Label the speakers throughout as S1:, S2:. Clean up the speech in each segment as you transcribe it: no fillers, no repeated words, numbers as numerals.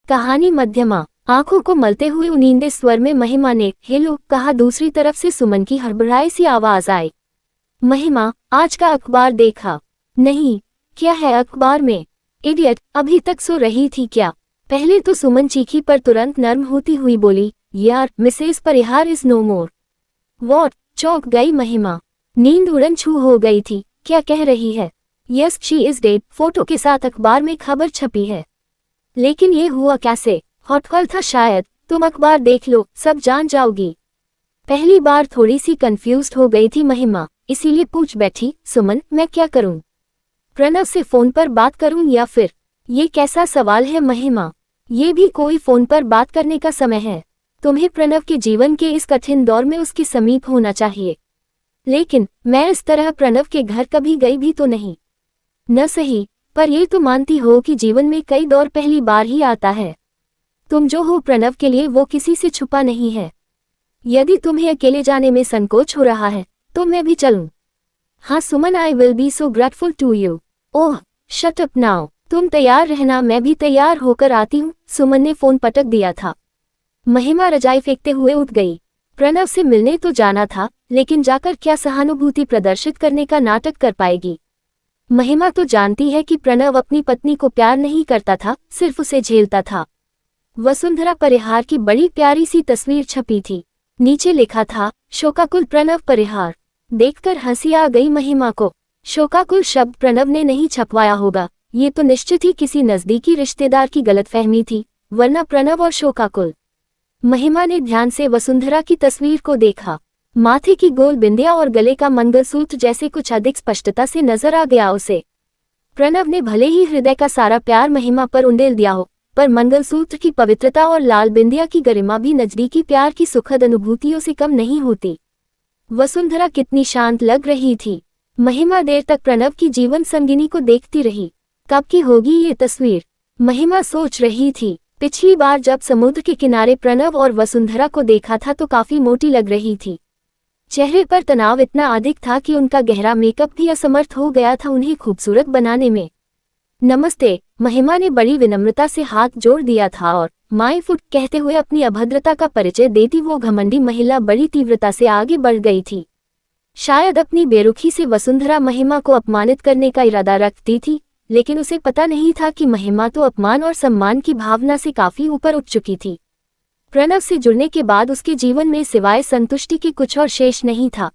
S1: कहानी मध्यमा। आंखों को मलते हुए उनींदे स्वर में महिमा ने हेलो कहा। दूसरी तरफ से सुमन की हड़बड़ाई सी आवाज आई। महिमा, आज का अखबार देखा? नहीं। क्या है अखबार में? इडियट, अभी तक सो रही थी क्या? पहले तो सुमन चीखी पर तुरंत नर्म होती हुई बोली, यार Mrs Parihar is no more. What? चौंक गई महिमा। नींद उड़न छू हो गई थी। क्या कह रही है? Yes she is dead, photo के साथ अखबार में खबर छपी है। लेकिन ये हुआ कैसे? हॉटकॉल था शायद। तुम अखबार देख लो, सब जान जाओगी। पहली बार थोड़ी सी कंफ्यूज्ड हो गई थी महिमा, इसीलिए पूछ बैठी, सुमन मैं क्या करूं? प्रणव से फोन पर बात करूं या फिर? ये कैसा सवाल है महिमा? ये भी कोई फोन पर बात करने का समय है? तुम्हें प्रणव के जीवन के इस कठिन दौर में उसके समीप होना चाहिए। लेकिन मैं इस तरह प्रणव के घर कभी गई भी तो नहीं। न सही, पर ये तो मानती हो कि जीवन में कई दौर पहली बार ही आता है। तुम जो हो प्रणव के लिए वो किसी से छुपा नहीं है। यदि तुम्हें अकेले जाने में संकोच हो रहा है तो मैं भी चलूं। हाँ Suman, I will be so grateful to you. Oh shut up now. तुम तैयार रहना, मैं भी तैयार होकर आती हूँ। सुमन ने फोन पटक दिया था। महिमा रजाई फेंकते हुए उठ गई। प्रणव से मिलने तो जाना था, लेकिन जाकर क्या सहानुभूति प्रदर्शित करने का नाटक कर पाएगी? महिमा तो जानती है कि प्रणव अपनी पत्नी को प्यार नहीं करता था, सिर्फ उसे झेलता था। वसुंधरा परिहार की बड़ी प्यारी सी तस्वीर छपी थी। नीचे लिखा था, शोकाकुल प्रणव परिहार। देखकर हंसी आ गई महिमा को। शोकाकुल शब्द प्रणव ने नहीं छपवाया होगा, ये तो निश्चित ही किसी नजदीकी रिश्तेदार की गलतफहमी थी, वरना प्रणव और शोकाकुल। महिमा ने ध्यान से वसुंधरा की तस्वीर को देखा। माथे की गोल बिंदिया और गले का मंगलसूत्र जैसे कुछ अधिक स्पष्टता से नजर आ गया उसे। प्रणव ने भले ही हृदय का सारा प्यार महिमा पर उंडेल दिया हो, पर मंगलसूत्र की पवित्रता और लाल बिंदिया की गरिमा भी नजदीकी प्यार की सुखद अनुभूतियों से कम नहीं होती। वसुंधरा कितनी शांत लग रही थी। महिमा देर तक प्रणव की जीवन संगिनी को देखती रही। कब की होगी ये तस्वीर? महिमा सोच रही थी। पिछली बार जब समुद्र के किनारे प्रणव और वसुंधरा को देखा था तो काफी मोटी लग रही थी। चेहरे पर तनाव इतना अधिक था कि उनका गहरा मेकअप भी असमर्थ हो गया था उन्हें खूबसूरत बनाने में। नमस्ते, महिमा ने बड़ी विनम्रता से हाथ जोड़ दिया था और माय फुट कहते हुए अपनी अभद्रता का परिचय देती वो घमंडी महिला बड़ी तीव्रता से आगे बढ़ गई थी। शायद अपनी बेरुखी से वसुंधरा महिमा को अपमानित करने का इरादा रखती थी, लेकिन उसे पता नहीं था कि महिमा तो अपमान और सम्मान की भावना से काफी ऊपर उठ चुकी थी। प्रणव से जुड़ने के बाद उसके जीवन में सिवाय संतुष्टि के कुछ और शेष नहीं था।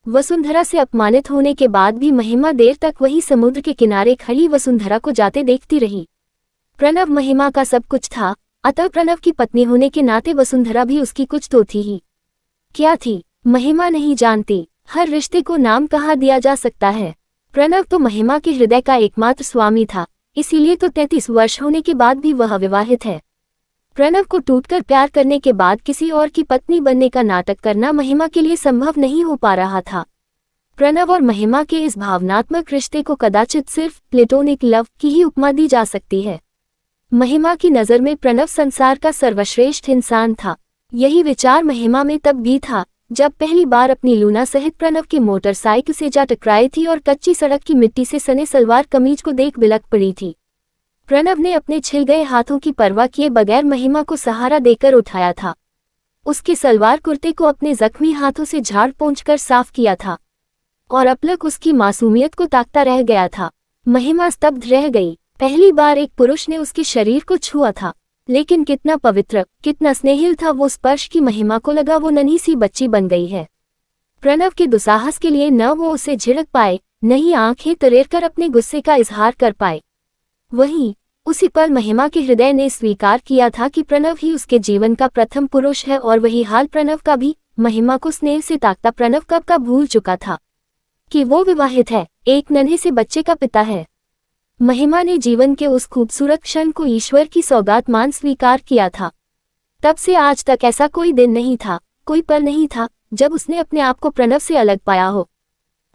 S1: वसुंधरा से अपमानित होने के बाद भी महिमा देर तक वही समुद्र के किनारे खड़ी वसुंधरा को जाते देखती रही। प्रणव महिमा का सब कुछ था, अतः प्रणव की पत्नी होने के नाते वसुंधरा भी उसकी कुछ तो थी ही। क्या थी? महिमा नहीं जानती। हर रिश्ते को नाम कहा दिया जा सकता है। प्रणव तो महिमा के हृदय का एकमात्र स्वामी था, इसीलिए तो 33 वर्ष होने के बाद भी वह अविवाहित है। प्रणव को टूटकर प्यार करने के बाद किसी और की पत्नी बनने का नाटक करना महिमा के लिए संभव नहीं हो पा रहा था। प्रणव और महिमा के इस भावनात्मक रिश्ते को कदाचित सिर्फ प्लेटोनिक लव की ही उपमा दी जा सकती है। महिमा की नज़र में प्रणव संसार का सर्वश्रेष्ठ इंसान था। यही विचार महिमा में तब भी था जब पहली बार अपनी लूना सहित प्रणव की मोटरसाइकिल से जा टकराई थी और कच्ची सड़क की मिट्टी से सने सलवार कमीज को देख बिलख पड़ी थी। प्रणव ने अपने छिल गए हाथों की परवाह किए बगैर महिमा को सहारा देकर उठाया था। उसके सलवार कुर्ते को अपने जख्मी हाथों से झाड़ पोंछकर साफ किया था और अपलक उसकी मासूमियत को ताकता रह गया था। महिमा स्तब्ध रह गई। पहली बार एक पुरुष ने उसके शरीर को छुआ था, लेकिन कितना पवित्र, कितना स्नेहिल था वो स्पर्श की महिमा को लगा वो नन्ही सी बच्ची बन गई है। प्रणव के दुस्साहस के लिए न वो उसे झिड़क पाए, न ही आंखें तरेरकर अपने गुस्से का इजहार कर पाए। वहीं उसी पल महिमा के हृदय ने स्वीकार किया था कि प्रणव ही उसके जीवन का प्रथम पुरुष है और वही हाल प्रणव का भी। महिमा को स्नेह से ताकता प्रणव कब का भूल चुका था कि वो विवाहित है, एक नन्हे से बच्चे का पिता है। महिमा ने जीवन के उस खूबसूरत क्षण को ईश्वर की सौगात मान स्वीकार किया था। तब से आज तक ऐसा कोई दिन नहीं था, कोई पल नहीं था जब उसने अपने आप को प्रणव से अलग पाया हो।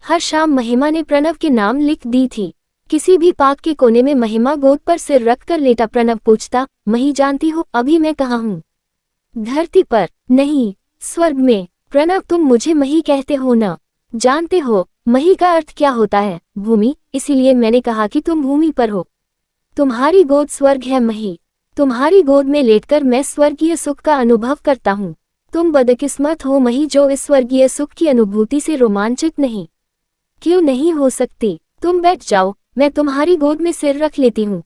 S1: हर शाम महिमा ने प्रणव के नाम लिख दी थी। किसी भी पार्क के कोने में महिमा गोद पर सिर रखकर लेटा प्रणव पूछता, मही जानती हो अभी मैं कहाँ हूँ? धरती पर नहीं, स्वर्ग में। प्रणव तुम मुझे मही कहते हो ना? जानते हो मही का अर्थ क्या होता है? भूमि, इसीलिए मैंने कहा कि तुम भूमि पर हो। तुम्हारी गोद स्वर्ग है मही। तुम्हारी गोद में लेटकर मैं स्वर्गीय सुख का अनुभव करता हूँ। तुम बदकिस्मत हो मही जो इस स्वर्गीय सुख की अनुभूति से रोमांचित नहीं। क्यों नहीं हो सकती? तुम बैठ जाओ, मैं तुम्हारी गोद में सिर रख लेती हूँ।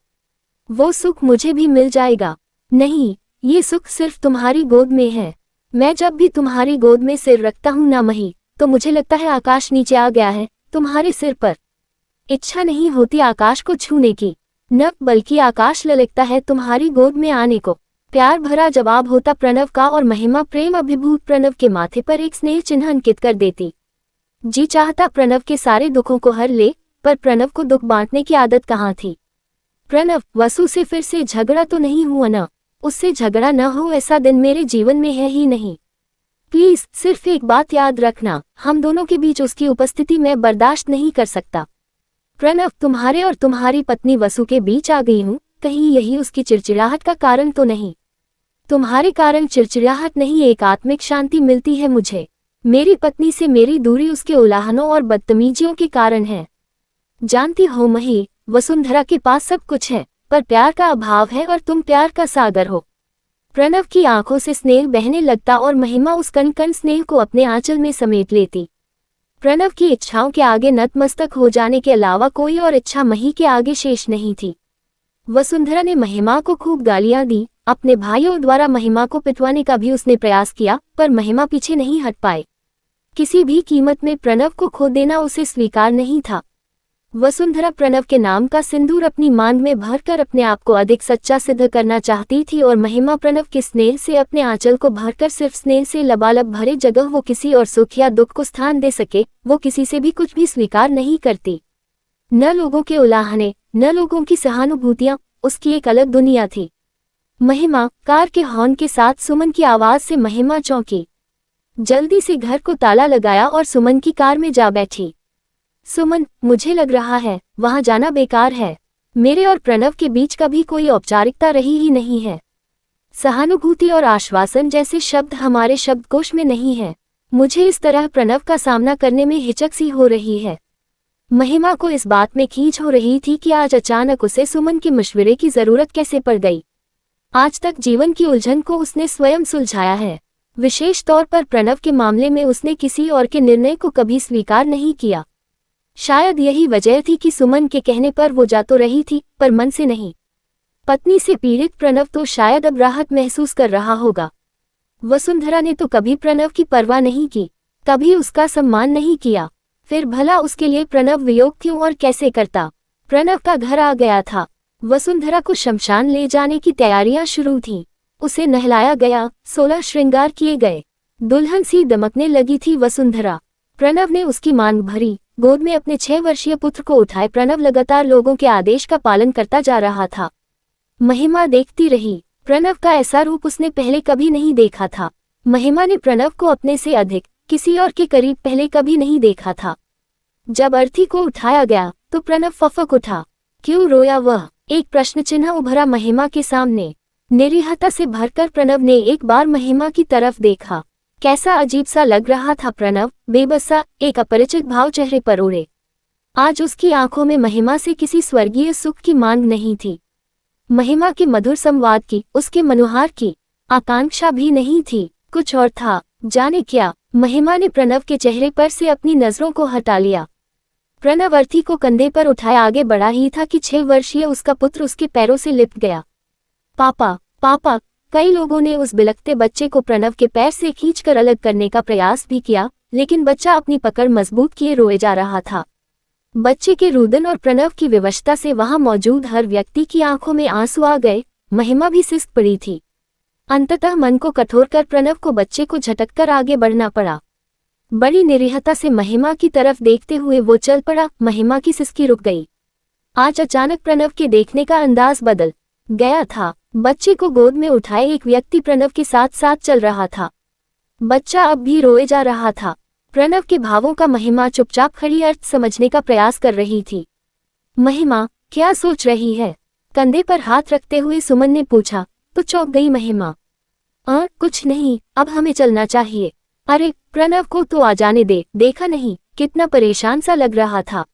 S1: वो सुख मुझे भी मिल जाएगा। नहीं, ये सुख सिर्फ तुम्हारी गोद में है। मैं जब भी तुम्हारी गोद में सिर रखता हूँ ना मही, तो मुझे लगता है आकाश नीचे आ गया है तुम्हारे सिर पर। इच्छा नहीं होती आकाश को छूने की, न बल्कि आकाश ललकता है तुम्हारी गोद में आने को। प्यार भरा जवाब होता प्रणव का और महिमा प्रेम अभिभूत प्रणव के माथे पर एक स्नेह चिन्ह अंकित कर देती। जी चाहता प्रणव के सारे दुखों को हर ले, पर प्रणव को दुख बांटने की आदत कहाँ थी। प्रणव, वसु से फिर से झगड़ा तो नहीं हुआ ना? उससे झगड़ा न हो ऐसा दिन मेरे जीवन में है ही नहीं। प्लीज सिर्फ एक बात याद रखना, हम दोनों के बीच उसकी उपस्थिति मैं बर्दाश्त नहीं कर सकता। प्रणव, तुम्हारे और तुम्हारी पत्नी वसु के बीच आ गई हूँ, कहीं यही उसकी चिड़चिड़ाहट का कारण तो नहीं? तुम्हारे कारण चिड़चिड़ाहट नहीं, एक आत्मिक शांति मिलती है मुझे। मेरी पत्नी से मेरी दूरी उसके उलाहनों और बदतमीजियों के कारण है। जानती हो मही, वसुंधरा के पास सब कुछ है, पर प्यार का अभाव है और तुम प्यार का सागर हो। प्रणव की आंखों से स्नेह बहने लगता और महिमा उस कण कण स्नेह को अपने आंचल में समेट लेती। प्रणव की इच्छाओं के आगे नतमस्तक हो जाने के अलावा कोई और इच्छा मही के आगे शेष नहीं थी। वसुंधरा ने महिमा को खूब गालियां दी, अपने भाइयों द्वारा महिमा को पिटवाने का भी उसने प्रयास किया, पर महिमा पीछे नहीं हट पाए। किसी भी कीमत में प्रणव को खो देना उसे स्वीकार नहीं था। वसुंधरा प्रणव के नाम का सिंदूर अपनी मांग में भरकर अपने आप को अधिक सच्चा सिद्ध करना चाहती थी और महिमा प्रणव के स्नेह से अपने आंचल को भरकर सिर्फ स्नेह से लबालब भरे जगह वो किसी और सुख या दुख को स्थान दे सके, वो किसी से भी कुछ भी स्वीकार नहीं करती। न लोगों के उलाहने, न लोगों की सहानुभूतियां, उसकी एक अलग दुनिया थी। महिमा, कार के हॉर्न के साथ सुमन की आवाज से महिमा चौंकी। जल्दी से घर को ताला लगाया और सुमन की कार में जा बैठी। सुमन, मुझे लग रहा है वहां जाना बेकार है। मेरे और प्रणव के बीच कभी कोई औपचारिकता रही ही नहीं है। सहानुभूति और आश्वासन जैसे शब्द हमारे शब्दकोश में नहीं है। मुझे इस तरह प्रणव का सामना करने में हिचक सी हो रही है। महिमा को इस बात में खींच हो रही थी कि आज अचानक उसे सुमन के मशवरे की जरूरत कैसे पड़ गई। आज तक जीवन की उलझन को उसने स्वयं सुलझाया है। विशेष तौर पर प्रणव के मामले में उसने किसी और के निर्णय को कभी स्वीकार नहीं किया। शायद यही वजह थी कि सुमन के कहने पर वो जा तो रही थी, पर मन से नहीं। पत्नी से पीड़ित प्रणव तो शायद अब राहत महसूस कर रहा होगा। वसुंधरा ने तो कभी प्रणव की परवाह नहीं की, कभी उसका सम्मान नहीं किया। फिर भला उसके लिए प्रणव वियोग क्यों और कैसे करता? प्रणव का घर आ गया था। वसुंधरा को शमशान ले जाने की तैयारियां शुरू थीं। उसे नहलाया गया, 16 श्रृंगार किए गए। दुल्हन सी दमकने लगी थी वसुंधरा। प्रणव ने उसकी मांग भरी, गोद में अपने 6 वर्षीय पुत्र को उठाए प्रणव लगातार लोगों के आदेश का पालन करता जा रहा था। महिमा देखती रही। प्रणव का ऐसा रूप उसने पहले कभी नहीं देखा था। महिमा ने प्रणव को अपने से अधिक किसी और के करीब पहले कभी नहीं देखा था। जब अर्थी को उठाया गया तो प्रणव फफक उठा। क्यों रोया वह? एक प्रश्न चिन्ह उभरा महिमा के सामने। निरीहता से भरकर प्रणव ने एक बार महिमा की तरफ देखा। कैसा अजीब सा लग रहा था प्रणव, बेबसा, एक अपरिचित भाव चेहरे पर उड़े। आज उसकी आंखों में महिमा से किसी स्वर्गीय सुख की मांग नहीं थी। महिमा के मधुर संवाद की, उसके मनोहार की आकांक्षा भी नहीं थी। कुछ और था, जाने क्या। महिमा ने प्रणव के चेहरे पर से अपनी नजरों को हटा लिया। प्रणव अर्थी को कंधे पर उठाए आगे बढ़ा ही था कि 6 वर्षीय उसका पुत्र उसके पैरों से लिपट गया। पापा, पापा। कई लोगों ने उस बिलखते बच्चे को प्रणव के पैर से खींचकर अलग करने का प्रयास भी किया, लेकिन बच्चा अपनी पकड़ मजबूत किए रोए जा रहा था। बच्चे के रुदन और प्रणव की विवशता से वहां मौजूद हर व्यक्ति की आंखों में आंसू आ गए। महिमा भी सिसक पड़ी थी। अंततः मन को कठोर कर प्रणव को बच्चे को झटककर आगे बढ़ना पड़ा। बड़ी निरीहता से महिमा की तरफ देखते हुए वो चल पड़ा। महिमा की सिसकी रुक गई। आज अचानक प्रणव के देखने का अंदाज बदल गया था। बच्चे को गोद में उठाए एक व्यक्ति प्रणव के साथ साथ चल रहा था। बच्चा अब भी रोए जा रहा था। प्रणव के भावों का महिमा चुपचाप खड़ी अर्थ समझने का प्रयास कर रही थी। महिमा, क्या सोच रही है? कंधे पर हाथ रखते हुए सुमन ने पूछा तो चौंक गई महिमा। कुछ नहीं, अब हमें चलना चाहिए। अरे, प्रणव को तो आ जाने दे, देखा नहीं कितना परेशान सा लग रहा था।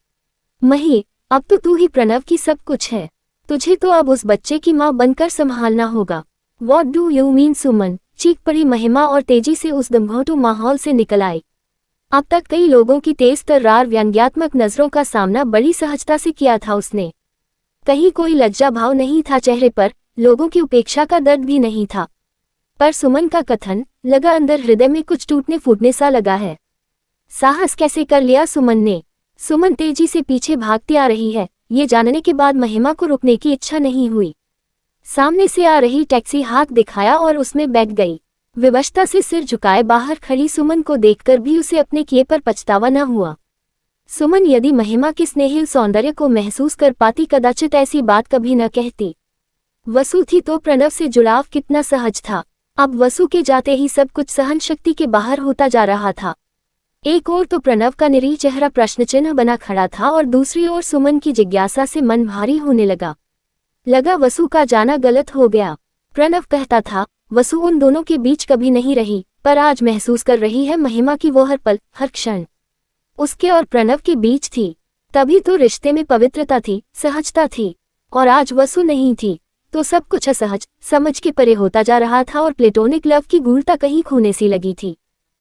S1: मही, अब तो तू ही प्रणव की सब कुछ है। तुझे तो अब उस बच्चे की माँ बनकर संभालना होगा। What do you mean सुमन, चीख पड़ी महिमा और तेजी से उस दमघोंटू माहौल से निकल आई। अब तक कई लोगों की तेज तर्रार व्यंग्यात्मक नजरों का सामना बड़ी सहजता से किया था उसने। कहीं कोई लज्जा भाव नहीं था चेहरे पर, लोगों की उपेक्षा का दर्द भी नहीं था। पर सुमन का कथन लगा अंदर हृदय में कुछ टूटने फूटने सा लगा है। साहस कैसे कर लिया सुमन ने। सुमन तेजी से पीछे भागती आ रही है, ये जानने के बाद महिमा को रुकने की इच्छा नहीं हुई। सामने से आ रही टैक्सी हाथ दिखाया और उसमें बैठ गई। विवशता से सिर झुकाए बाहर खड़ी सुमन को देखकर भी उसे अपने किए पर पछतावा न हुआ। सुमन यदि महिमा के स्नेहिल सौंदर्य को महसूस कर पाती कदाचित ऐसी बात कभी न कहती। वसु थी तो प्रणव से जुड़ाव कितना सहज था। अब वसु के जाते ही सब कुछ सहन शक्ति के बाहर होता जा रहा था। एक ओर तो प्रणव का निरीह चेहरा प्रश्नचिन्ह बना खड़ा था और दूसरी ओर सुमन की जिज्ञासा से मन भारी होने लगा वसु का जाना गलत हो गया। प्रणव कहता था वसु उन दोनों के बीच कभी नहीं रही, पर आज महसूस कर रही है महिमा की वो हर पल हर क्षण उसके और प्रणव के बीच थी। तभी तो रिश्ते में पवित्रता थी, सहजता थी। और आज वसु नहीं थी तो सब कुछ असहज समझ के परे होता जा रहा था और प्लेटोनिक लव की गूढ़ता कहीं खोने सी लगी थी।